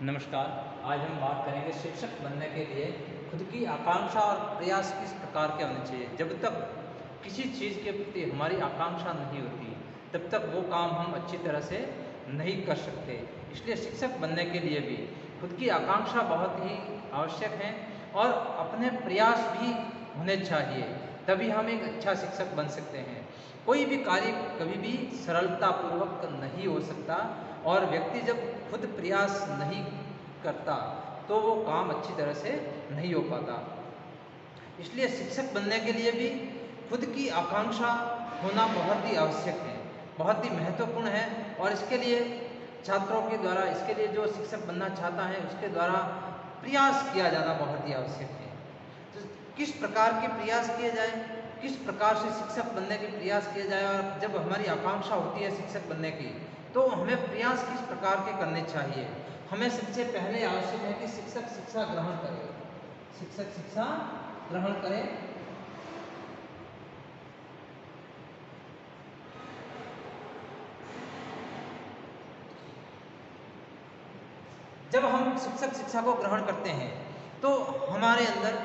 नमस्कार। आज हम बात करेंगे शिक्षक बनने के लिए खुद की आकांक्षा और प्रयास किस प्रकार के होने चाहिए। जब तक किसी चीज़ के प्रति हमारी आकांक्षा नहीं होती तब तक वो काम हम अच्छी तरह से नहीं कर सकते। इसलिए शिक्षक बनने के लिए भी खुद की आकांक्षा बहुत ही आवश्यक है और अपने प्रयास भी होने चाहिए, तभी हम एक अच्छा शिक्षक बन सकते हैं। कोई भी कार्य कभी भी सरलतापूर्वक नहीं हो सकता और व्यक्ति जब खुद प्रयास नहीं करता तो वो काम अच्छी तरह से नहीं हो पाता। इसलिए शिक्षक बनने के लिए भी खुद की आकांक्षा होना बहुत ही आवश्यक है, बहुत ही महत्वपूर्ण है। और इसके लिए छात्रों के द्वारा, इसके लिए जो शिक्षक बनना चाहता है उसके द्वारा प्रयास किया जाना बहुत ही आवश्यक है। तो किस प्रकार के प्रयास किए जाए, किस प्रकार से शिक्षक बनने के प्रयास किए जाए, और जब हमारी आकांक्षा होती है शिक्षक बनने की तो हमें प्रयास किस प्रकार के करने चाहिए। हमें सबसे पहले आवश्यक है कि शिक्षक शिक्षा ग्रहण करे, शिक्षक शिक्षा ग्रहण करें। जब हम शिक्षक शिक्षा को ग्रहण करते हैं तो हमारे अंदर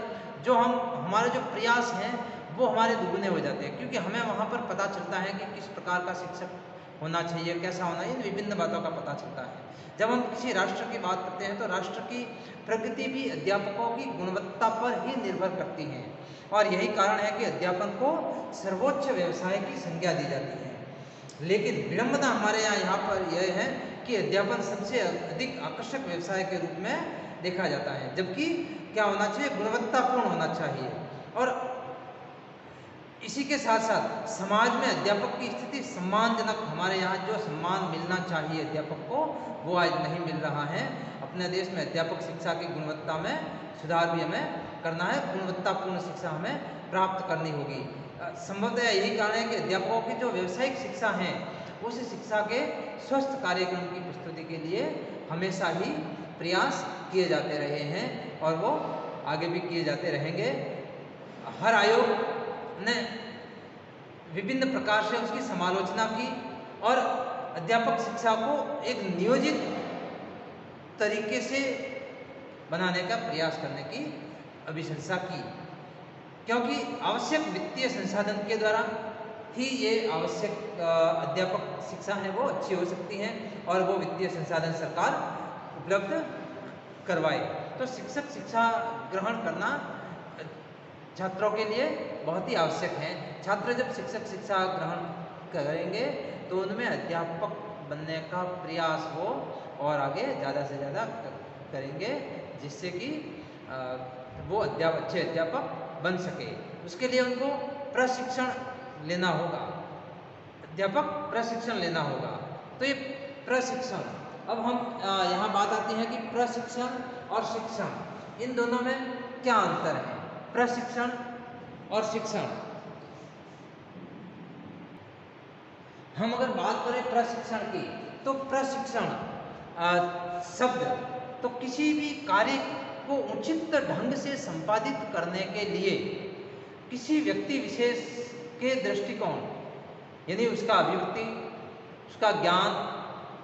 हमारे जो प्रयास हैं वो हमारे दुगने हो जाते हैं, क्योंकि हमें वहाँ पर पता चलता है कि किस प्रकार का शिक्षक होना चाहिए, कैसा होना, इन विभिन्न बातों का पता चलता है। जब हम किसी राष्ट्र की बात करते हैं तो राष्ट्र की प्रगति भी अध्यापकों की गुणवत्ता पर ही निर्भर करती है, और यही कारण है कि अध्यापन को सर्वोच्च व्यवसाय की संज्ञा दी जाती है। लेकिन विडंबना हमारे यहाँ पर यह है कि अध्यापन सबसे अधिक आकर्षक व्यवसाय के रूप में देखा जाता है, जबकि क्या होना चाहिए, गुणवत्तापूर्ण होना चाहिए। और इसी के साथ साथ समाज में अध्यापक की स्थिति सम्मानजनक, हमारे यहाँ जो सम्मान मिलना चाहिए अध्यापक को वो आज नहीं मिल रहा है। अपने देश में अध्यापक शिक्षा की गुणवत्ता में सुधार भी हमें करना है, गुणवत्तापूर्ण शिक्षा हमें प्राप्त करनी होगी। संभवतः यही कारण है कि अध्यापकों की जो व्यावसायिक शिक्षा है उस शिक्षा के स्वस्थ कार्यक्रम की प्रस्तुति के लिए हमेशा ही प्रयास किए जाते रहे हैं और वो आगे भी किए जाते रहेंगे। हर आयोग ने विभिन्न प्रकार से उसकी समालोचना की और अध्यापक शिक्षा को एक नियोजित तरीके से बनाने का प्रयास करने की अभिशंसा की, क्योंकि आवश्यक वित्तीय संसाधन के द्वारा ही ये आवश्यक अध्यापक शिक्षा है वो अच्छी हो सकती है और वो वित्तीय संसाधन सरकार उपलब्ध करवाए। तो शिक्षक शिक्षा ग्रहण करना छात्रों के लिए बहुत ही आवश्यक है। छात्र जब शिक्षक शिक्षा ग्रहण करेंगे तो उनमें अध्यापक बनने का प्रयास हो और आगे ज़्यादा से ज़्यादा करेंगे, जिससे कि वो अच्छे अध्यापक बन सके। उसके लिए उनको प्रशिक्षण लेना होगा, अध्यापक प्रशिक्षण लेना होगा। तो ये प्रशिक्षण, अब हम यहाँ बात आती है कि प्रशिक्षण और शिक्षण, इन दोनों में क्या अंतर है। प्रशिक्षण और शिक्षण, हम अगर बात करें प्रशिक्षण की तो प्रशिक्षण शब्द तो किसी भी कार्य को उचित ढंग से संपादित करने के लिए किसी व्यक्ति विशेष के दृष्टिकोण, यानी उसका अभिव्यक्ति, उसका ज्ञान,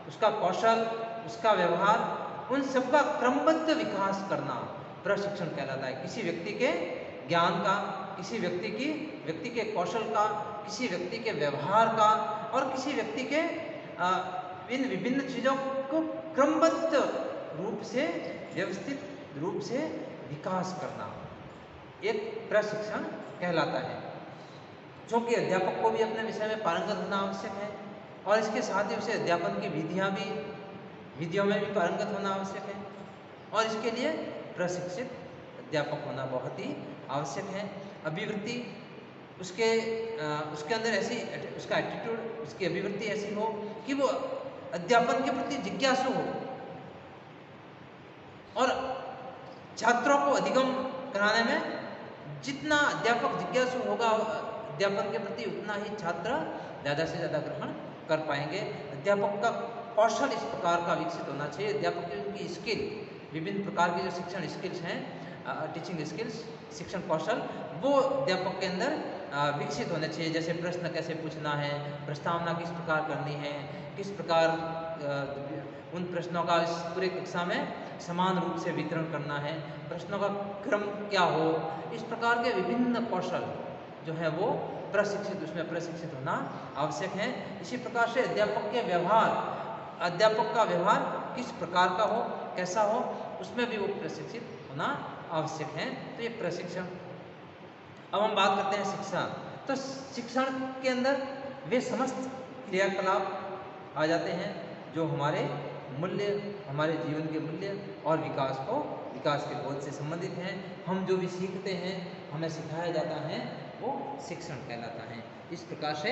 उसका कौशल, उसका व्यवहार, उन सबका क्रमबद्ध विकास करना प्रशिक्षण कहलाता है। किसी व्यक्ति के ज्ञान का, किसी व्यक्ति के कौशल का, किसी व्यक्ति के व्यवहार का और किसी व्यक्ति के इन विभिन्न चीज़ों को क्रमबद्ध रूप से, व्यवस्थित रूप से विकास करना एक प्रशिक्षण कहलाता है। क्योंकि अध्यापक को भी अपने विषय में पारंगत होना आवश्यक है और इसके साथ ही उसे अध्यापन की विधियों में भी पारंगत होना आवश्यक है और इसके लिए प्रशिक्षित अध्यापक होना बहुत ही आवश्यक है। अभिवृत्ति उसके अंदर ऐसी, उसका एटीट्यूड, उसकी अभिवृत्ति ऐसी हो कि वो अध्यापन के प्रति जिज्ञासु हो और छात्रों को अधिगम कराने में जितना अध्यापक जिज्ञासु होगा अध्यापन के प्रति, उतना ही छात्र ज़्यादा से ज़्यादा ग्रहण कर पाएंगे। अध्यापक का कौशल इस प्रकार का विकसित होना चाहिए, अध्यापक की उनकी स्किल, विभिन्न प्रकार की जो शिक्षण स्किल्स हैं, टीचिंग स्किल्स, शिक्षण कौशल, वो अध्यापक के अंदर विकसित होने चाहिए। जैसे प्रश्न कैसे पूछना है, प्रस्तावना किस प्रकार करनी है, किस प्रकार उन प्रश्नों का इस पूरे कक्षा में समान रूप से वितरण करना है, प्रश्नों का क्रम क्या हो, इस प्रकार के विभिन्न कौशल जो है वो उसमें प्रशिक्षित होना आवश्यक है। इसी प्रकार से अध्यापक का व्यवहार किस प्रकार का हो, कैसा हो, उसमें भी वो प्रशिक्षित होना आवश्यक है। तो ये प्रशिक्षण। अब हम बात करते हैं शिक्षा। तो शिक्षण के अंदर वे समस्त क्रियाकलाप आ जाते हैं जो हमारे मूल्य, हमारे जीवन के मूल्य और विकास के बोध से संबंधित हैं। हम जो भी सीखते हैं, हमें सिखाया जाता है, वो शिक्षण कहलाता है। इस प्रकार से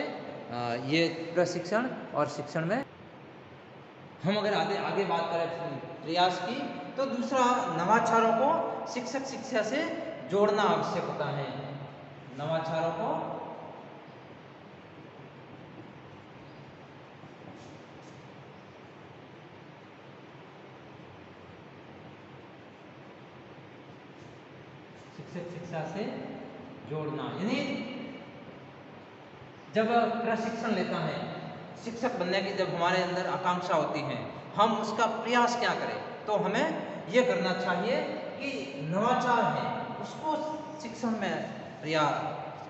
ये प्रशिक्षण और शिक्षण में हम अगर आगे बात करें प्रयास की, तो दूसरा नवाचारों को शिक्षक शिक्षा से जोड़ना आवश्यक होता है। नवाचारों को शिक्षक शिक्षा से जोड़ना, यानी जब प्रशिक्षण लेता है, शिक्षक बनने की जब हमारे अंदर आकांक्षा होती है, हम उसका प्रयास क्या करें, तो हमें यह करना चाहिए कि नवाचार है उसको शिक्षण में प्रयास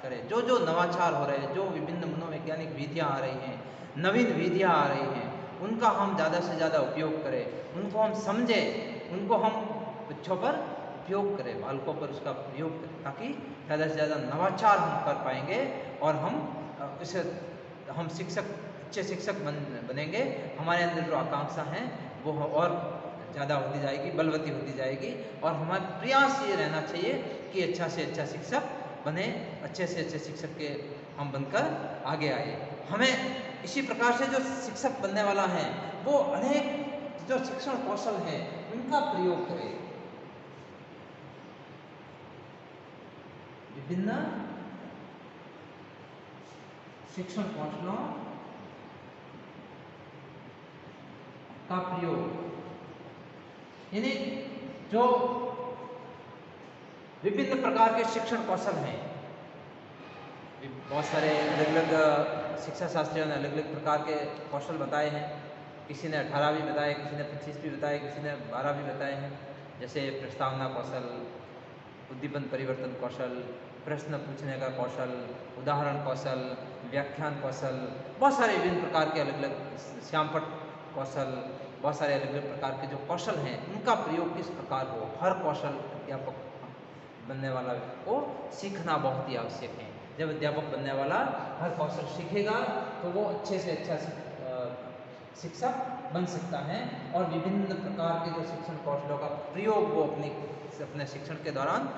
करें। जो जो नवाचार हो रहे हैं, जो विभिन्न मनोवैज्ञानिक विधियाँ आ रही हैं, नवीन विधियाँ आ रही हैं, उनका हम ज़्यादा से ज़्यादा उपयोग करें, उनको हम समझें, उनको हम बच्चों पर उपयोग करें, बालकों पर उसका प्रयोग करें, ताकि ज़्यादा से ज़्यादा नवाचार हम कर पाएंगे और हम अच्छे शिक्षक बनेंगे। हमारे अंदर जो आकांक्षा है वो और ज़्यादा होती जाएगी, बलवती होती जाएगी, और हमारा प्रयास ये रहना चाहिए कि अच्छा से अच्छा शिक्षक बने, अच्छे से अच्छे शिक्षक के हम बनकर आगे आए। हमें इसी प्रकार से जो शिक्षक बनने वाला है वो अनेक जो शिक्षण कौशल हैं उनका प्रयोग करे, विभिन्न शिक्षण कौशलों का प्रयोग, यानी जो विभिन्न प्रकार के शिक्षण कौशल हैं, बहुत सारे अलग अलग शिक्षा शास्त्रियों ने अलग अलग प्रकार के कौशल बताए हैं। किसी ने 18 भी बताए, किसी ने 25 भी बताए, किसी ने 12 भी बताए हैं। जैसे प्रस्तावना कौशल, उद्दीपन परिवर्तन कौशल, प्रश्न पूछने का कौशल, उदाहरण कौशल, व्याख्यान कौशल, बहुत सारे विभिन्न प्रकार के अलग अलग श्यामपट्ट कौशल, बहुत सारे अलग अलग प्रकार के जो कौशल हैं उनका प्रयोग किस प्रकार हो, हर कौशल अध्यापक बनने वाला को सीखना बहुत ही आवश्यक है। जब अध्यापक बनने वाला हर कौशल सीखेगा तो वो अच्छे से अच्छा शिक्षक बन सकता है और विभिन्न प्रकार के जो शिक्षण कौशलों का प्रयोग वो अपने शिक्षण के दौरान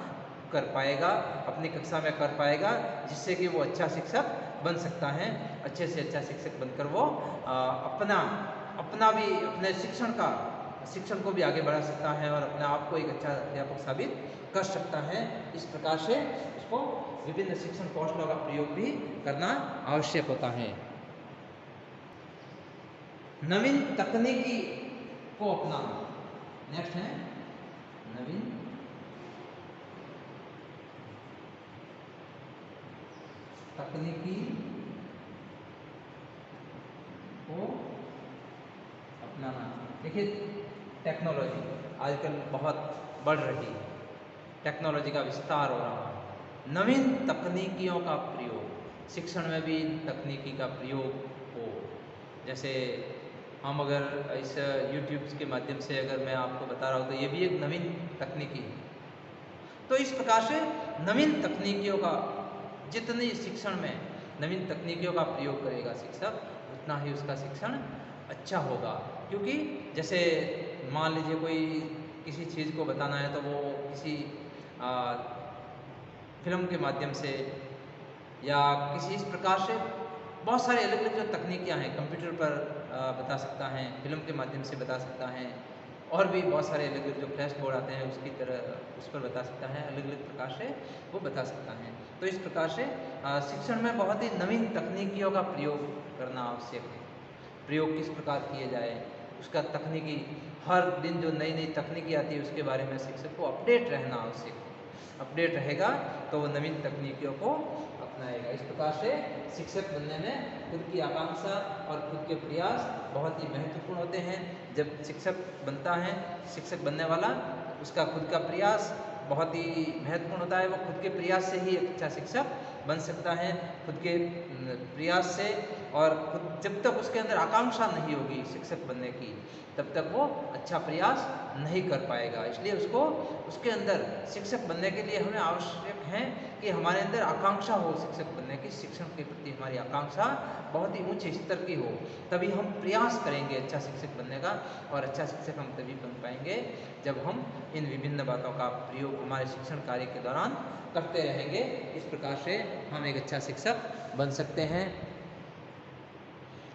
कर पाएगा, अपनी कक्षा में कर पाएगा, जिससे कि वो अच्छा शिक्षक बन सकता है। अच्छे से अच्छा शिक्षक बनकर वो अपना भी अपने शिक्षण को भी आगे बढ़ा सकता है और अपने आप को एक अच्छा अध्यापक साबित कर सकता है। इस प्रकार से उसको विभिन्न शिक्षण कौशलों का प्रयोग भी करना आवश्यक होता है। नवीन तकनीकी को अपनाना, नेक्स्ट है नवीन तकनीकी को अपनाना। देखिए, टेक्नोलॉजी आजकल बहुत बढ़ रही है, टेक्नोलॉजी का विस्तार हो रहा है। नवीन तकनीकियों का प्रयोग, शिक्षण में भी तकनीकी का प्रयोग हो। जैसे हम अगर इस यूट्यूब के माध्यम से अगर मैं आपको बता रहा हूँ तो ये भी एक नवीन तकनीकी है। तो इस प्रकार से नवीन तकनीकियों का जितनी शिक्षण में नवीन तकनीकियों का प्रयोग करेगा शिक्षक, उतना ही उसका शिक्षण अच्छा होगा। क्योंकि जैसे मान लीजिए कोई किसी चीज़ को बताना है तो वो किसी फिल्म के माध्यम से या किसी इस प्रकार से बहुत सारे अलग अलग जो तकनीकियाँ हैं, कंप्यूटर पर बता सकता है, फिल्म के माध्यम से बता सकता है, और भी बहुत सारे अलग अलग जो फ्लैश बोर्ड आते हैं उसकी तरह उस पर बता सकता है, अलग अलग प्रकार से वो बता सकता है। तो इस प्रकार से शिक्षण में बहुत ही नवीन तकनीकियों का प्रयोग करना आवश्यक है। प्रयोग किस प्रकार किए जाए, उसका तकनीकी हर दिन जो नई नई तकनीकी आती है उसके बारे में शिक्षक को अपडेट रहना आवश्यक है। अपडेट रहेगा तो वो नवीन तकनीकियों को अपनाएगा। इस प्रकार से शिक्षक बनने में खुद की आकांक्षा और खुद के प्रयास बहुत ही महत्वपूर्ण होते हैं। जब शिक्षक बनता है, शिक्षक बनने वाला, उसका खुद का प्रयास बहुत ही महत्वपूर्ण होता है। वो खुद के प्रयास से ही एक अच्छा शिक्षक बन सकता है, खुद के प्रयास से। और खुद जब तक उसके अंदर आकांक्षा नहीं होगी शिक्षक बनने की, तब तक वो अच्छा प्रयास नहीं कर पाएगा। इसलिए उसको उसके अंदर शिक्षक बनने के लिए हमें आवश्यक है कि हमारे अंदर आकांक्षा हो शिक्षक बनने की, शिक्षण के प्रति हमारी आकांक्षा बहुत ही ऊंचे स्तर की हो। तभी हम प्रयास करेंगे अच्छा शिक्षक बनने का, और अच्छा शिक्षक हम तभी बन पाएंगे जब हम इन विभिन्न बातों का प्रयोग हमारे शिक्षण कार्य के दौरान करते रहेंगे। इस प्रकार से हम एक अच्छा शिक्षक बन सकते हैं।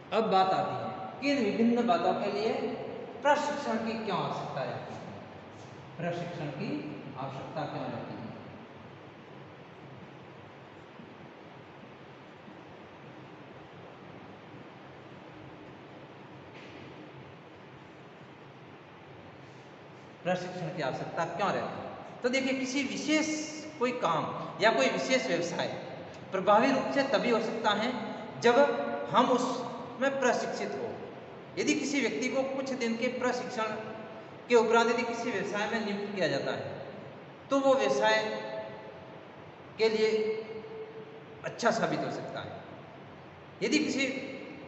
अब बात आती है कि इन विभिन्न बातों के लिए प्रशिक्षण की क्यों आवश्यकता रहती है। प्रशिक्षण की आवश्यकता क्यों रहती है? प्रशिक्षण की आवश्यकता क्यों रहती है? तो देखिए, किसी विशेष कोई काम या कोई विशेष व्यवसाय प्रभावी रूप से तभी हो सकता है जब हम उसमें प्रशिक्षित हो। यदि किसी व्यक्ति को कुछ दिन के प्रशिक्षण के उपरांत यदि किसी व्यवसाय में नियुक्त किया जाता है, तो वो व्यवसाय के लिए अच्छा साबित हो सकता है। यदि किसी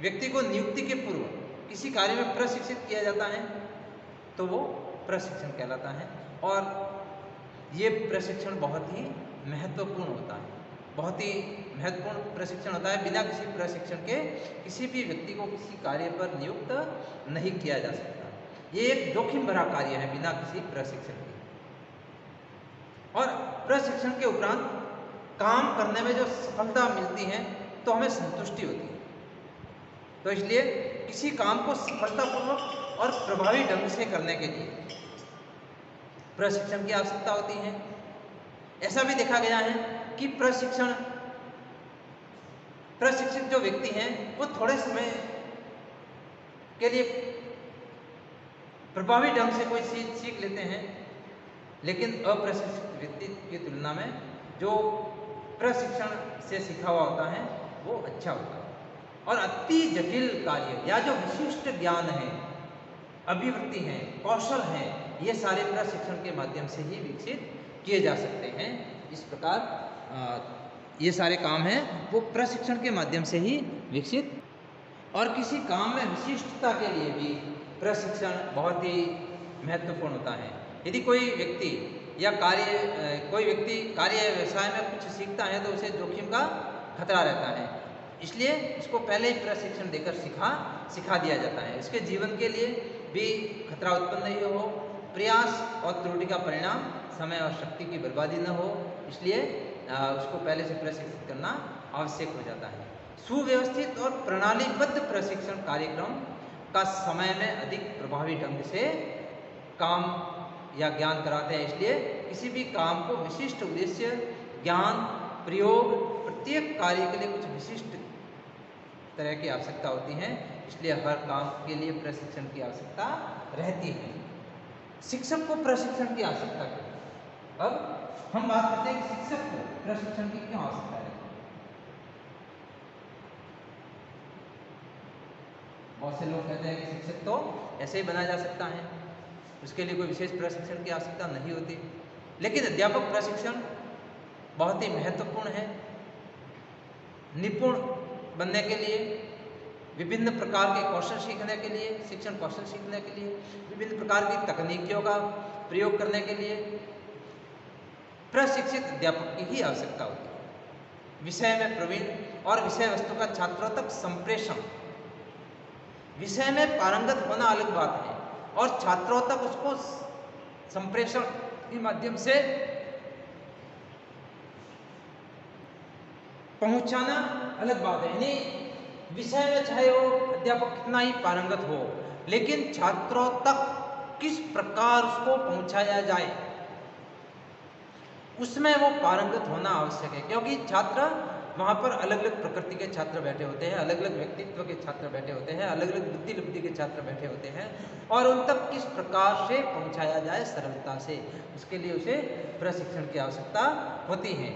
व्यक्ति को नियुक्ति के पूर्व किसी कार्य में प्रशिक्षित किया जाता है, तो वो प्रशिक्षण कहलाता है। और ये प्रशिक्षण बहुत ही महत्वपूर्ण होता है, बहुत ही महत्वपूर्ण प्रशिक्षण होता है। बिना किसी प्रशिक्षण के किसी भी व्यक्ति को किसी कार्य पर नियुक्त नहीं किया जा सकता। ये एक जोखिम भरा कार्य है बिना किसी प्रशिक्षण के। और प्रशिक्षण के उपरांत काम करने में जो सफलता मिलती है, तो हमें संतुष्टि होती है। तो इसलिए किसी काम को सफलतापूर्वक और प्रभावी ढंग से करने के लिए प्रशिक्षण की आवश्यकता होती है। ऐसा भी देखा गया है कि प्रशिक्षित जो व्यक्ति हैं, वो थोड़े समय के लिए प्रभावी ढंग से कोई चीज सीख लेते हैं, लेकिन अप्रशिक्षित व्यक्ति की तुलना में जो प्रशिक्षण से सीखा हुआ होता है वो अच्छा होता है। और अति जटिल कार्य या जो विशिष्ट ज्ञान है, अभिवृत्ति है, कौशल है, ये सारे प्रशिक्षण के माध्यम से ही विकसित किए जा सकते हैं। इस प्रकार ये सारे काम हैं वो प्रशिक्षण के माध्यम से ही विकसित। और किसी काम में विशिष्टता के लिए भी प्रशिक्षण बहुत ही महत्वपूर्ण होता है। यदि कोई व्यक्ति कार्य या व्यवसाय में कुछ सीखता है, तो उसे जोखिम का खतरा रहता है। इसलिए इसको पहले ही प्रशिक्षण देकर सिखा दिया जाता है। इसके जीवन के लिए भी खतरा उत्पन्न नहीं हो, प्रयास और त्रुटि का परिणाम समय और शक्ति की बर्बादी न हो, इसलिए उसको पहले से प्रशिक्षित करना आवश्यक हो जाता है। सुव्यवस्थित और प्रणालीबद्ध प्रशिक्षण कार्यक्रम का समय में अधिक प्रभावी ढंग से काम या ज्ञान कराते हैं। इसलिए किसी भी काम को विशिष्ट उद्देश्य, ज्ञान, प्रयोग, प्रत्येक कार्य के लिए कुछ विशिष्ट तरह की आवश्यकता होती है। इसलिए हर काम के लिए प्रशिक्षण की आवश्यकता रहती है। शिक्षक को प्रशिक्षण की आवश्यकता क्यों? अब हम बात करते हैं कि शिक्षक को प्रशिक्षण की क्यों आवश्यकता है। बहुत से लोग कहते हैं कि शिक्षक तो ऐसे ही बना जा सकता है, उसके लिए कोई विशेष प्रशिक्षण की आवश्यकता नहीं होती। लेकिन अध्यापक प्रशिक्षण बहुत ही महत्वपूर्ण है। निपुण बनने के लिए, विभिन्न प्रकार के कौशल सीखने के लिए, शिक्षण कौशल सीखने के लिए, विभिन्न प्रकार की तकनीकियों का प्रयोग करने के लिए प्रशिक्षित अध्यापक की ही आवश्यकता होती है। विषय में प्रवीण और विषय वस्तु का छात्रों तक संप्रेषण, विषय में पारंगत होना अलग बात है, और छात्रों तक उसको संप्रेषण के माध्यम से पहुंचाना अलग बात है। यानी विषय में चाहे वो अध्यापक कितना ही पारंगत हो, लेकिन छात्रों तक किस प्रकार उसको पहुंचाया जाए, उसमें वो पारंगत होना आवश्यक है। क्योंकि छात्र वहाँ पर अलग अलग प्रकृति के छात्र बैठे होते हैं, अलग अलग व्यक्तित्व के छात्र बैठे होते हैं, अलग अलग बुद्धि के छात्र बैठे होते हैं, और उन तक किस प्रकार से पहुँचाया जाए सरलता से, उसके लिए उसे प्रशिक्षण की आवश्यकता होती है।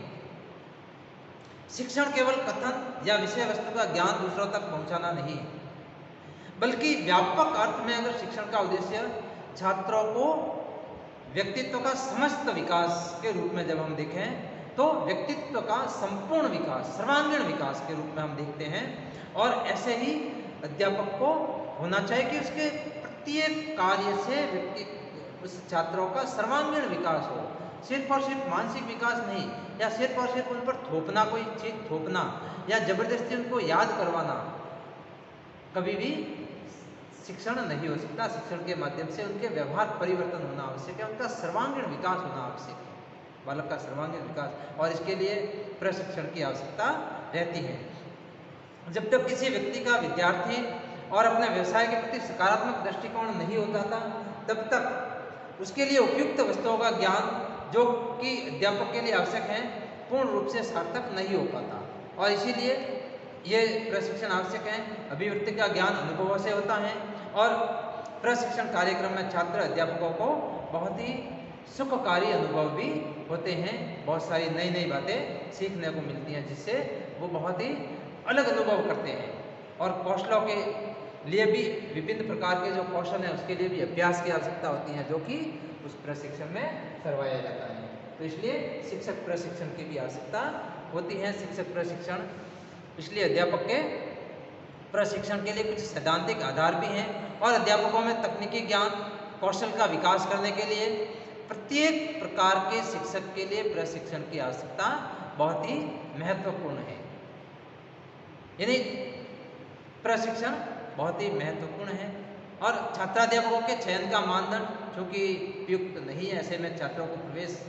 शिक्षण केवल कथन या विषय वस्तु का ज्ञान दूसरों तक पहुंचाना नहीं है, बल्कि व्यापक अर्थ में अगर शिक्षण का उद्देश्य छात्रों को व्यक्तित्व का समस्त विकास के रूप में जब हम देखें तो व्यक्तित्व का संपूर्ण विकास, सर्वांगीण विकास के रूप में हम देखते हैं। और ऐसे ही अध्यापक को होना चाहिए कि उसके प्रत्येक कार्य से उस छात्रों का सर्वांगीण विकास हो, सिर्फ और सिर्फ मानसिक विकास नहीं, या सिर्फ और सिर्फ उन पर थोपना, कोई चीज थोपना या जबरदस्ती उनको याद करवाना कभी भी शिक्षण नहीं हो सकता। शिक्षण के माध्यम से उनके व्यवहार परिवर्तन होना आवश्यक है, उनका सर्वांगीण विकास होना आवश्यक है, बालक का सर्वांगीण विकास, और इसके लिए प्रशिक्षण की आवश्यकता रहती है। जब तक किसी व्यक्ति का विद्यार्थी और अपने व्यवसाय के प्रति सकारात्मक दृष्टिकोण नहीं होता था, तब तक उसके लिए उपयुक्त वस्तुओं का ज्ञान जो कि अध्यापक के लिए आवश्यक है पूर्ण रूप से सार्थक नहीं हो पाता। और इसीलिए ये प्रशिक्षण आवश्यक है। अभिव्यक्ति का ज्ञान अनुभवों से होता है, और प्रशिक्षण कार्यक्रम में छात्र अध्यापकों को बहुत ही सुखकारी अनुभव भी होते हैं, बहुत सारी नई नई बातें सीखने को मिलती हैं, जिससे वो बहुत ही अलग अनुभव करते हैं। और कौशलों के लिए भी विभिन्न प्रकार के जो कौशल हैं उसके लिए भी अभ्यास की आवश्यकता होती है, जो कि उस प्रशिक्षण में करवाया जाता है। तो इसलिए शिक्षक प्रशिक्षण की भी आवश्यकता होती है। शिक्षक प्रशिक्षण, इसलिए अध्यापक के प्रशिक्षण के लिए कुछ सैद्धांतिक आधार भी हैं, और अध्यापकों में तकनीकी ज्ञान कौशल का विकास करने के लिए प्रत्येक प्रकार के शिक्षक के लिए प्रशिक्षण की आवश्यकता बहुत ही महत्वपूर्ण है। यानी प्रशिक्षण बहुत ही महत्वपूर्ण है। और छात्राध्यापकों के चयन का मानदंड चूँकि उपयुक्त नहीं है, ऐसे में छात्रों को प्रवेश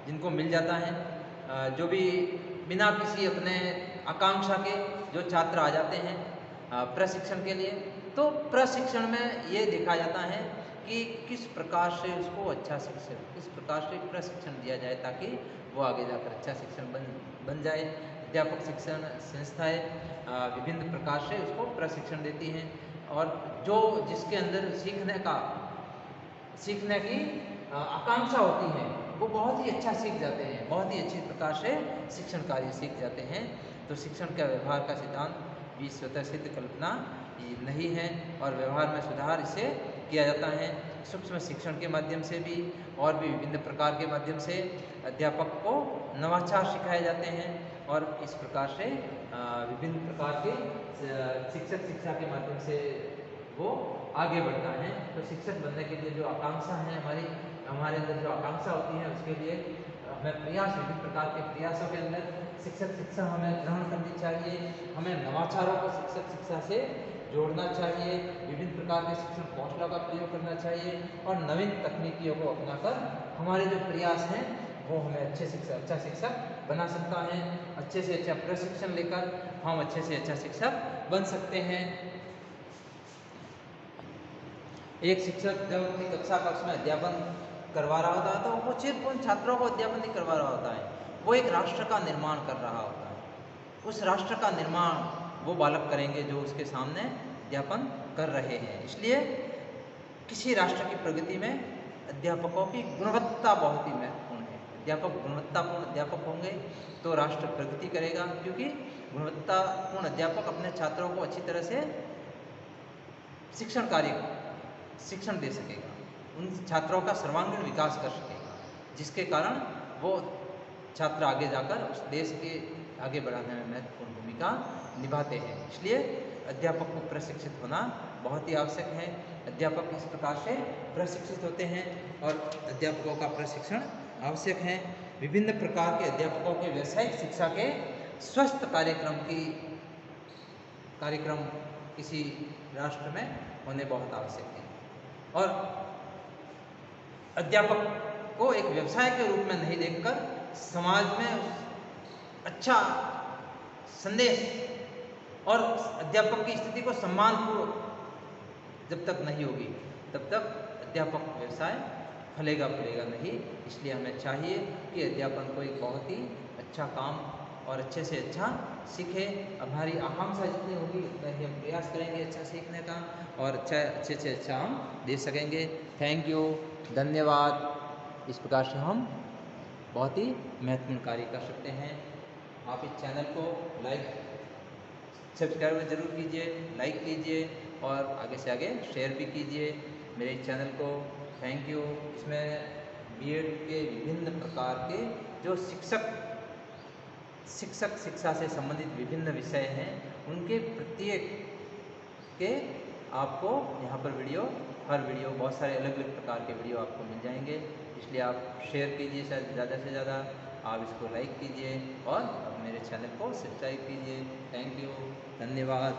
जिनको मिल जाता है, जो भी बिना किसी अपने आकांक्षा के जो छात्र आ जाते हैं प्रशिक्षण के लिए, तो प्रशिक्षण में ये देखा जाता है कि किस प्रकार से उसको अच्छा शिक्षण, किस प्रकार से प्रशिक्षण दिया जाए ताकि वो आगे जाकर अच्छा शिक्षण बन जाए। अध्यापक शिक्षण संस्थाएं विभिन्न प्रकार से उसको प्रशिक्षण देती हैं, और जो जिसके अंदर सीखने की आकांक्षा होती है वो बहुत ही अच्छा सीख जाते हैं, बहुत ही अच्छी प्रकार से शिक्षण कार्य सीख जाते हैं। तो शिक्षण का व्यवहार का सिद्धांत भी स्वतः सिद्ध कल्पना नहीं है, और व्यवहार में सुधार इसे किया जाता है सूक्ष्म शिक्षण के माध्यम से भी, और भी विभिन्न प्रकार के माध्यम से अध्यापक को नवाचार सिखाए जाते हैं, और इस प्रकार से विभिन्न प्रकार के शिक्षक शिक्षा के माध्यम से वो आगे बढ़ता है। तो शिक्षक बनने के लिए जो आकांक्षा है हमारे अंदर जो आकांक्षा होती है, उसके लिए हमें प्रयास, विभिन्न प्रकार के प्रयासों के अंदर शिक्षक शिक्षा हमें ग्रहण करनी चाहिए। हमें नवाचारों को शिक्षक शिक्षा से जोड़ना चाहिए, विभिन्न प्रकार के शिक्षण कौशलों का प्रयोग करना चाहिए, और नवीन तकनीकियों को अपनाकर हमारे जो प्रयास हैं वो हमें अच्छा शिक्षक बना सकता है। अच्छे से अच्छा प्रशिक्षण लेकर हम अच्छे से अच्छा शिक्षक बन सकते हैं। एक शिक्षक जब अपनी कक्षा कक्ष में अध्यापन करवा रहा होता है तो वो सिर्फ उन छात्रों को अध्यापन नहीं करवा रहा होता है, वो एक राष्ट्र का निर्माण कर रहा होता है। उस राष्ट्र का निर्माण वो बालक करेंगे जो उसके सामने अध्यापन कर रहे हैं। इसलिए किसी राष्ट्र की प्रगति में अध्यापकों की गुणवत्ता बहुत ही महत्वपूर्ण है। अध्यापक गुणवत्तापूर्ण अध्यापक होंगे तो राष्ट्र प्रगति करेगा, क्योंकि गुणवत्तापूर्ण अध्यापक अपने छात्रों को अच्छी तरह से शिक्षण दे सकेगा, उन छात्रों का सर्वांगीण विकास कर सकेगा, जिसके कारण वो छात्र आगे जाकर उस देश के आगे बढ़ाने में महत्वपूर्ण भूमिका निभाते हैं। इसलिए अध्यापक को प्रशिक्षित होना बहुत ही आवश्यक है। अध्यापक इस प्रकार से प्रशिक्षित होते हैं, और अध्यापकों का प्रशिक्षण आवश्यक है। विभिन्न प्रकार के अध्यापकों के व्यावसायिक शिक्षा के स्वस्थ कार्यक्रम किसी राष्ट्र में होने बहुत आवश्यक है। और अध्यापक को एक व्यवसाय के रूप में नहीं देखकर समाज में अच्छा संदेश, और अध्यापक की स्थिति को सम्मानपूर्वक जब तक नहीं होगी तब तक अध्यापक व्यवसाय फलेगा नहीं। इसलिए हमें चाहिए कि अध्यापन को एक बहुत ही अच्छा काम और अच्छे से अच्छा सीखे। हमारी आकांक्षा जितनी होगी उतना ही हम प्रयास करेंगे अच्छा सीखने का, और अच्छे से अच्छा हम दे सकेंगे। थैंक यू, धन्यवाद। इस प्रकार से हम बहुत ही महत्वपूर्ण कार्य कर सकते हैं। आप इस चैनल को लाइक सब्सक्राइब जरूर कीजिए, लाइक कीजिए और आगे से आगे शेयर भी कीजिए मेरे चैनल को। Thank you. इसमें बीएड के विभिन्न प्रकार के जो शिक्षा से संबंधित विभिन्न विषय हैं, उनके प्रत्येक के आपको यहाँ पर हर वीडियो बहुत सारे अलग अलग प्रकार के वीडियो आपको मिल जाएंगे। इसलिए आप शेयर कीजिए ज़्यादा से ज़्यादा, आप इसको लाइक कीजिए और अब मेरे चैनल को सब्सक्राइब कीजिए। थैंक यू, धन्यवाद।